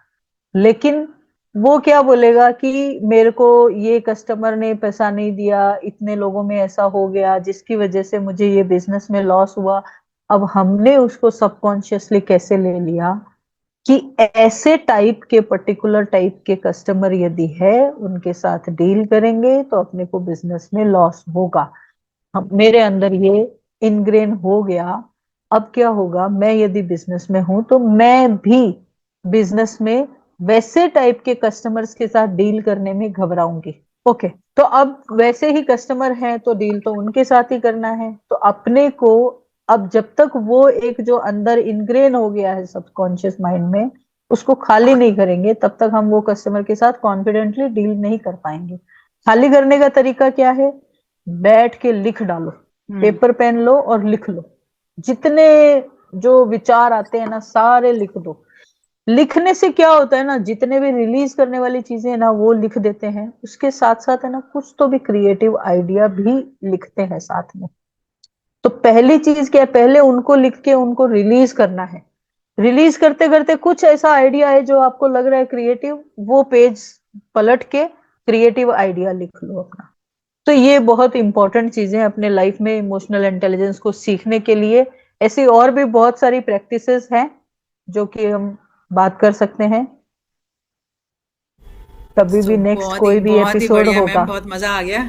लेकिन वो क्या बोलेगा कि मेरे को ये कस्टमर ने पैसा नहीं दिया, इतने लोगों में ऐसा हो गया जिसकी वजह से मुझे ये बिजनेस में लॉस हुआ। अब हमने उसको सबकॉन्शियसली कैसे ले लिया कि ऐसे टाइप के, पर्टिकुलर टाइप के कस्टमर यदि है, उनके साथ डील करेंगे तो अपने को बिजनेस में लॉस होगा। हम, मेरे अंदर ये इनग्रेन हो गया। अब क्या होगा, मैं यदि बिजनेस में हूं तो मैं भी बिजनेस में वैसे टाइप के कस्टमर्स के साथ डील करने में घबराऊंगी। ओके, तो अब वैसे ही कस्टमर हैं तो डील तो उनके साथ ही करना है, तो अपने को अब जब तक वो एक जो अंदर इनग्रेन हो गया है सबकॉन्शियस माइंड में, उसको खाली नहीं करेंगे तब तक हम वो कस्टमर के साथ कॉन्फिडेंटली डील नहीं कर पाएंगे। खाली करने का तरीका क्या है, बैठ के लिख डालो, पेपर पेन लो और लिख लो, जितने जो विचार आते हैं ना सारे लिख दो। लिखने से क्या होता है ना, जितने भी रिलीज करने वाली चीजें है ना वो लिख देते हैं, उसके साथ साथ है ना कुछ तो भी क्रिएटिव आइडिया भी लिखते हैं साथ में। तो पहली चीज क्या है, पहले उनको लिख के उनको रिलीज करना है। रिलीज करते करते कुछ ऐसा आइडिया है जो आपको लग रहा है क्रिएटिव, वो पेज पलट के क्रिएटिव आइडिया लिख लो अपना। तो ये बहुत इंपॉर्टेंट चीजें हैं अपने लाइफ में इमोशनल इंटेलिजेंस को सीखने के लिए। ऐसी और भी बहुत सारी प्रैक्टिसेस हैं जो कि हम बात कर सकते हैं कभी सो भी, नेक्स्ट कोई भी बहुत ही एपिसोड बढ़िया मैम, होगा। बहुत मज़ा आ गया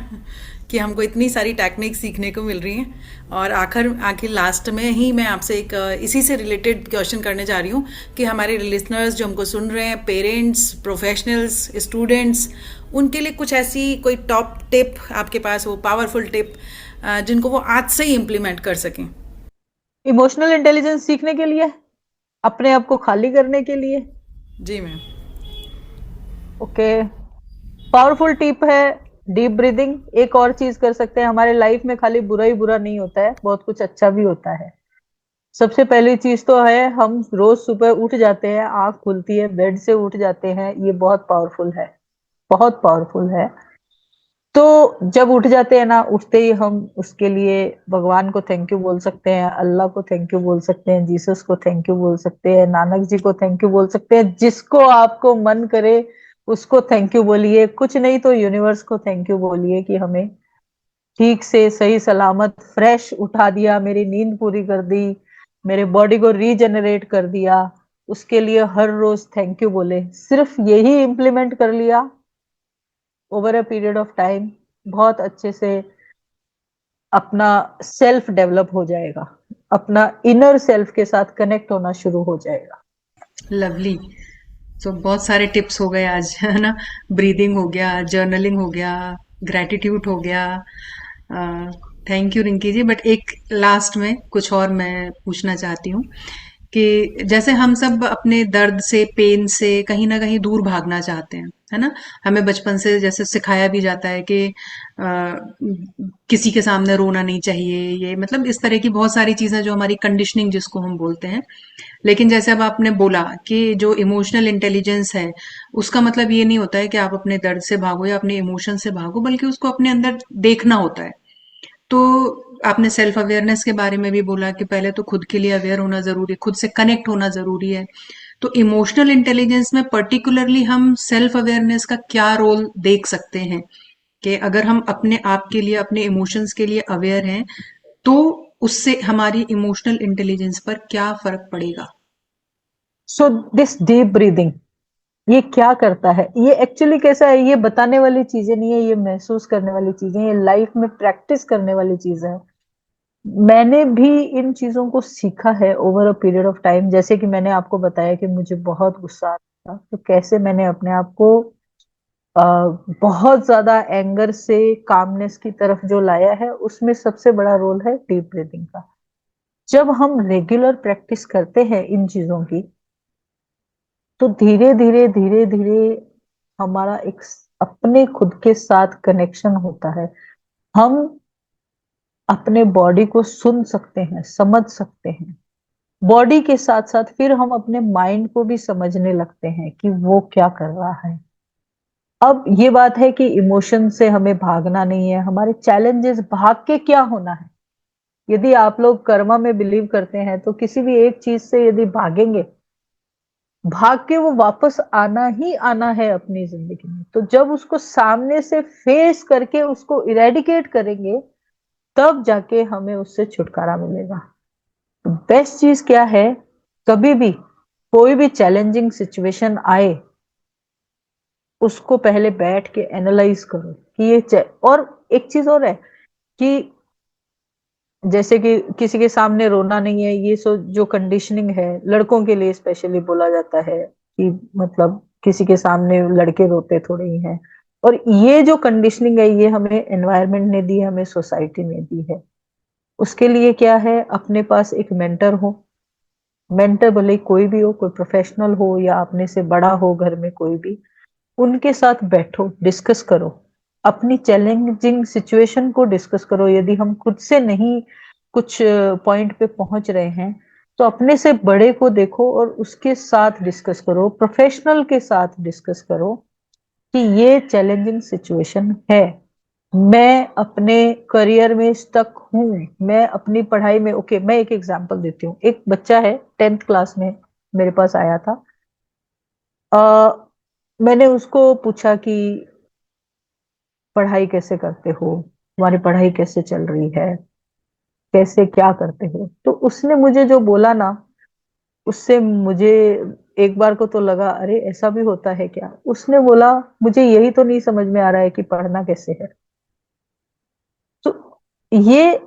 कि हमको इतनी सारी टेक्निक सीखने को मिल रही हैं। और आखिर आखिर लास्ट में ही मैं आपसे एक इसी से रिलेटेड क्वेश्चन करने जा रही हूँ कि हमारे लिसनर्स जो हमको सुन रहे हैं, पेरेंट्स, प्रोफेशनल्स, स्टूडेंट्स, उनके लिए कुछ ऐसी कोई टॉप टिप आपके पास हो, पावरफुल टिप जिनको वो आज से ही इम्प्लीमेंट कर सकें। इमोशनल इंटेलिजेंस सीखने के लिए, अपने आप को खाली करने के लिए। जी मैम। ओके, पावरफुल टिप है डीप ब्रीदिंग। एक और चीज कर सकते हैं, हमारे लाइफ में खाली बुरा ही बुरा नहीं होता है, बहुत कुछ अच्छा भी होता है। सबसे पहली चीज तो है, हम रोज सुबह उठ जाते हैं, आंख खुलती है, बेड से उठ जाते हैं, ये बहुत पावरफुल है, बहुत पावरफुल है। तो जब उठ जाते हैं ना, उठते ही हम उसके लिए भगवान को थैंक यू बोल सकते हैं, अल्लाह को थैंक यू बोल सकते हैं, जीसस को थैंक यू बोल सकते हैं, नानक जी को थैंक यू बोल सकते हैं, जिसको आपको मन करे उसको थैंक यू बोलिए। कुछ नहीं तो यूनिवर्स को थैंक यू बोलिए कि हमें ठीक से सही सलामत फ्रेश उठा दिया, मेरी नींद पूरी कर दी, मेरे बॉडी को रीजनरेट कर दिया। उसके लिए हर रोज थैंक यू बोले। सिर्फ यही इम्प्लीमेंट कर लिया, over a period of time बहुत अच्छे से अपना सेल्फ डेवलप हो जाएगा, अपना इनर सेल्फ के साथ कनेक्ट होना शुरू हो जाएगा। लवली। तो बहुत सारे टिप्स हो गए आज, है ना। ब्रीदिंग हो गया, जर्नलिंग हो गया, ग्रेटिट्यूड हो गया। Thank you Rinki ji. But एक लास्ट में कुछ और मैं पूछना चाहती हूँ कि जैसे हम सब अपने दर्द से, पेन से कहीं ना कहीं दूर भागना चाहते हैं, है ना। हमें बचपन से जैसे सिखाया भी जाता है कि किसी के सामने रोना नहीं चाहिए, ये मतलब इस तरह की बहुत सारी चीजें जो हमारी कंडीशनिंग जिसको हम बोलते हैं। लेकिन जैसे अब आपने बोला कि जो इमोशनल इंटेलिजेंस है, उसका मतलब ये नहीं होता है कि आप अपने दर्द से भागो या अपने इमोशन से भागो, बल्कि उसको अपने अंदर देखना होता है। तो आपने सेल्फ अवेयरनेस के बारे में भी बोला कि पहले तो खुद के लिए अवेयर होना जरूरी है, खुद से कनेक्ट होना जरूरी है। तो इमोशनल इंटेलिजेंस में पर्टिकुलरली हम सेल्फ अवेयरनेस का क्या रोल देख सकते हैं कि अगर हम अपने आप के लिए, अपने इमोशंस के लिए अवेयर हैं, तो उससे हमारी इमोशनल इंटेलिजेंस पर क्या फर्क पड़ेगा। सो दिस डीप ब्रीदिंग, ये क्या करता है, ये एक्चुअली कैसा है, ये बताने वाली चीजें नहीं है, ये महसूस करने वाली चीजें, ये लाइफ में प्रैक्टिस करने वाली चीजें हैं। मैंने भी इन चीजों को सीखा है over a period of time. जैसे कि मैंने आपको बताया कि मुझे बहुत गुस्सा आता था, तो कैसे मैंने अपने आप को अ, बहुत ज्यादा एंगर से कामनेस की तरफ जो लाया है, उसमें सबसे बड़ा रोल है डीप ब्रीदिंग का। जब हम रेगुलर प्रैक्टिस करते हैं इन चीजों की, तो धीरे धीरे धीरे धीरे हमारा एक अपने खुद के साथ कनेक्शन होता है। हम अपने बॉडी को सुन सकते हैं, समझ सकते हैं, बॉडी के साथ साथ फिर हम अपने माइंड को भी समझने लगते हैं कि वो क्या कर रहा है। अब ये बात है कि इमोशन से हमें भागना नहीं है, हमारे चैलेंजेस भाग के क्या होना है। यदि आप लोग कर्मा में बिलीव करते हैं तो किसी भी एक चीज से यदि भागेंगे, भाग के वो वापस आना ही आना है अपनी जिंदगी में। तो जब उसको सामने से फेस करके उसको इरेडिकेट करेंगे, तब जाके हमें उससे छुटकारा मिलेगा। तो बेस्ट चीज क्या है, कभी भी कोई भी चैलेंजिंग सिचुएशन आए, उसको पहले बैठ के एनालाइज करो कि और एक चीज और है कि जैसे कि किसी के सामने रोना नहीं है, ये जो कंडीशनिंग है लड़कों के लिए स्पेशली बोला जाता है कि मतलब किसी के सामने लड़के रोते थोड़े ही हैं। और ये जो कंडीशनिंग है ये हमें एनवायरनमेंट ने दी है, हमें सोसाइटी ने दी है। उसके लिए क्या है, अपने पास एक मेंटर हो। मेंटर भले ही कोई भी हो, कोई प्रोफेशनल हो या अपने से बड़ा हो घर में कोई भी, उनके साथ बैठो, डिस्कस करो, अपनी चैलेंजिंग सिचुएशन को डिस्कस करो। यदि हम खुद से नहीं कुछ पॉइंट पे पहुंच रहे हैं, तो अपने से बड़े को देखो और उसके साथ डिस्कस करो, प्रोफेशनल के साथ डिस्कस करो कि ये चैलेंजिंग सिचुएशन है, मैं अपने करियर में स्टक हूं, मैं अपनी पढ़ाई में ओके। मैं एक एग्जांपल देती हूँ। एक बच्चा है 10th क्लास में, मेरे पास आया था। मैंने उसको पूछा कि पढ़ाई कैसे करते हो, तुम्हारी पढ़ाई कैसे चल रही है, कैसे क्या करते हो। तो उसने मुझे जो बोला ना, उससे मुझे एक बार को तो लगा अरे ऐसा भी होता है क्या। उसने बोला मुझे यही तो नहीं समझ में आ रहा है कि पढ़ना कैसे है। तो ये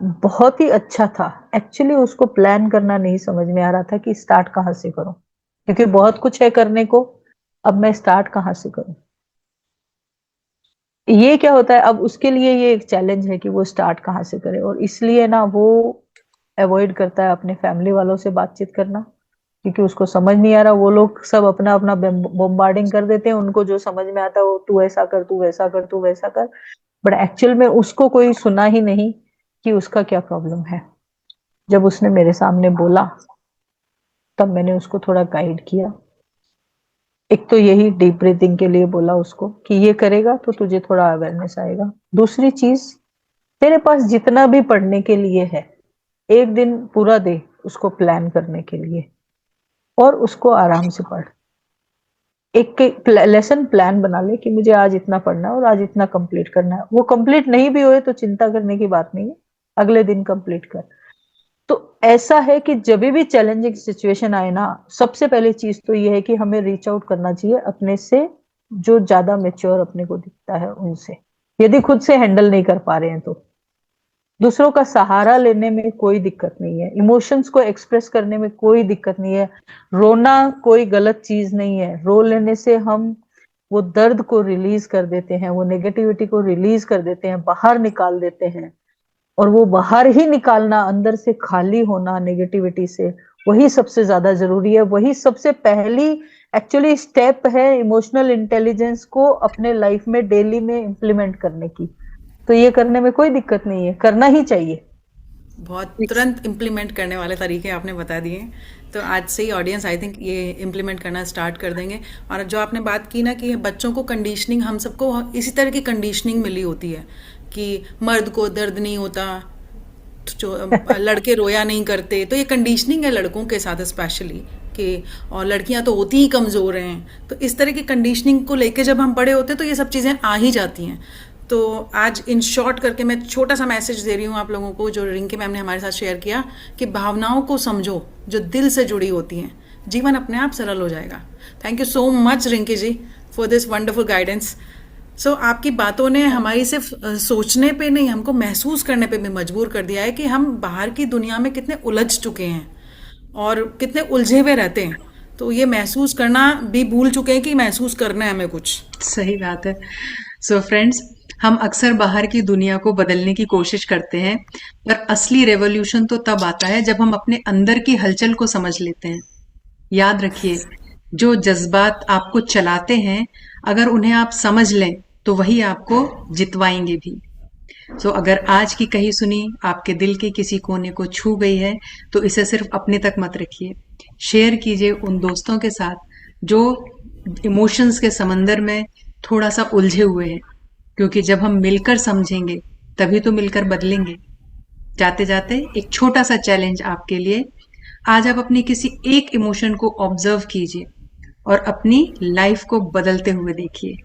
बहुत ही अच्छा था। एक्चुअली उसको प्लान करना नहीं समझ में आ रहा था कि स्टार्ट कहाँ से करूं, क्योंकि बहुत कुछ है करने को, अब मैं स्टार्ट कहाँ से करूं। ये क्या होता है, अब उसके लिए ये एक चैलेंज है कि वो स्टार्ट कहाँ से करे, और इसलिए ना वो अवॉइड करता है अपने फैमिली वालों से बातचीत करना, क्योंकि उसको समझ नहीं आ रहा। वो लोग सब अपना अपना बॉम्बार्डिंग कर देते हैं, उनको जो समझ में आता है वो तू ऐसा कर, तू वैसा कर, तू वैसा कर। बट एक्चुअल में उसको कोई सुना ही नहीं कि उसका क्या प्रॉब्लम है। जब उसने मेरे सामने बोला, तब मैंने उसको थोड़ा गाइड किया। एक तो यही डीप ब्रीथिंग के लिए बोला उसको कि ये करेगा तो तुझे थोड़ा अवेयरनेस आएगा। दूसरी चीज, तेरे पास जितना भी पढ़ने के लिए है, एक दिन पूरा दे उसको प्लान करने के लिए, और उसको आराम से पढ़। एक लेसन प्लान बना ले कि मुझे आज इतना पढ़ना है और आज इतना कंप्लीट करना है। वो कंप्लीट नहीं भी होए तो चिंता करने की बात नहीं है, अगले दिन कंप्लीट कर। तो ऐसा है कि जब भी चैलेंजिंग सिचुएशन आए ना, सबसे पहली चीज तो ये है कि हमें रीच आउट करना चाहिए अपने से जो ज्यादा मेच्योर अपने को दिखता है उनसे, यदि खुद से हैंडल नहीं कर पा रहे हैं तो। दूसरों का सहारा लेने में कोई दिक्कत नहीं है, इमोशंस को एक्सप्रेस करने में कोई दिक्कत नहीं है। रोना कोई गलत चीज नहीं है, रो लेने से हम वो दर्द को रिलीज कर देते हैं, वो नेगेटिविटी को रिलीज कर देते हैं, बाहर निकाल देते हैं। और वो बाहर ही निकालना, अंदर से खाली होना नेगेटिविटी से, वही सबसे ज्यादा जरूरी है। वही सबसे पहली एक्चुअली स्टेप है इमोशनल इंटेलिजेंस को अपने लाइफ में डेली में इम्प्लीमेंट करने की। तो ये करने में कोई दिक्कत नहीं है, करना ही चाहिए। बहुत तुरंत इम्प्लीमेंट करने वाले तरीके आपने बता दिए। तो आज से ही ऑडियंस आई थिंक ये इम्प्लीमेंट करना स्टार्ट कर देंगे। और जो आपने बात की ना कि बच्चों को कंडीशनिंग, हम सबको इसी तरह की कंडीशनिंग मिली होती है कि मर्द को दर्द नहीं होता, जो लड़के रोया नहीं करते। तो ये कंडीशनिंग है लड़कों के साथ स्पेशली कि, और लड़कियां तो होती ही कमज़ोर हैं। तो इस तरह की कंडीशनिंग को लेके जब हम बड़े होते हैं तो ये सब चीज़ें आ ही जाती हैं। तो आज इन शॉर्ट करके मैं छोटा सा मैसेज दे रही हूँ आप लोगों को, जो रिंकी मैम ने हमारे साथ शेयर किया, कि भावनाओं को समझो जो दिल से जुड़ी होती हैं, जीवन अपने आप सरल हो जाएगा। Thank you so much Rinki ji for this wonderful guidance. So आपकी बातों ने हमारी सिर्फ सोचने पे नहीं, हमको महसूस करने पे भी मजबूर कर दिया है कि हम बाहर की दुनिया में कितने उलझ चुके हैं और कितने उलझे हुए रहते हैं। तो ये महसूस करना भी भूल चुके हैं कि महसूस करना है हमें कुछ। सही बात है। सो फ्रेंड्स, हम अक्सर बाहर की दुनिया को बदलने की कोशिश करते हैं, पर असली रेवोल्यूशन तो तब आता है जब हम अपने अंदर की हलचल को समझ लेते हैं। याद रखिए, जो जज्बात आपको चलाते हैं, अगर उन्हें आप समझ लें तो वही आपको जितवाएंगे भी। सो अगर आज की कही सुनी आपके दिल के किसी कोने को छू गई है तो इसे सिर्फ अपने तक मत रखिए, शेयर कीजिए उन दोस्तों के साथ जो इमोशंस के समंदर में थोड़ा सा उलझे हुए हैं, क्योंकि जब हम मिलकर समझेंगे तभी तो मिलकर बदलेंगे। जाते जाते एक छोटा सा चैलेंज आपके लिए, आज आप अपनी किसी एक इमोशन को ऑब्जर्व कीजिए और अपनी लाइफ को बदलते हुए देखिए।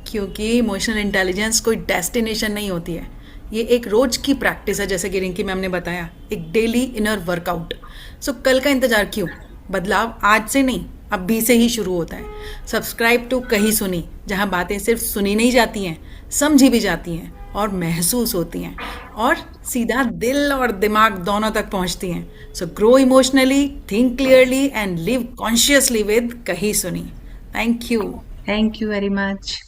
क्योंकि इमोशनल इंटेलिजेंस कोई डेस्टिनेशन नहीं होती है, ये एक रोज की प्रैक्टिस है, जैसे कि रिंकी मैम ने बताया, एक डेली इनर वर्कआउट। सो कल का इंतजार क्यों? बदलाव आज से नहीं, अभी से ही शुरू होता है। सब्सक्राइब टू कही सुनी, जहाँ बातें सिर्फ सुनी नहीं जाती हैं, समझी भी जाती हैं और महसूस होती हैं और सीधा दिल और दिमाग दोनों तक पहुंचती हैं। So grow emotionally, think clearly and live consciously with कही सुनी। Thank you. Thank you very much.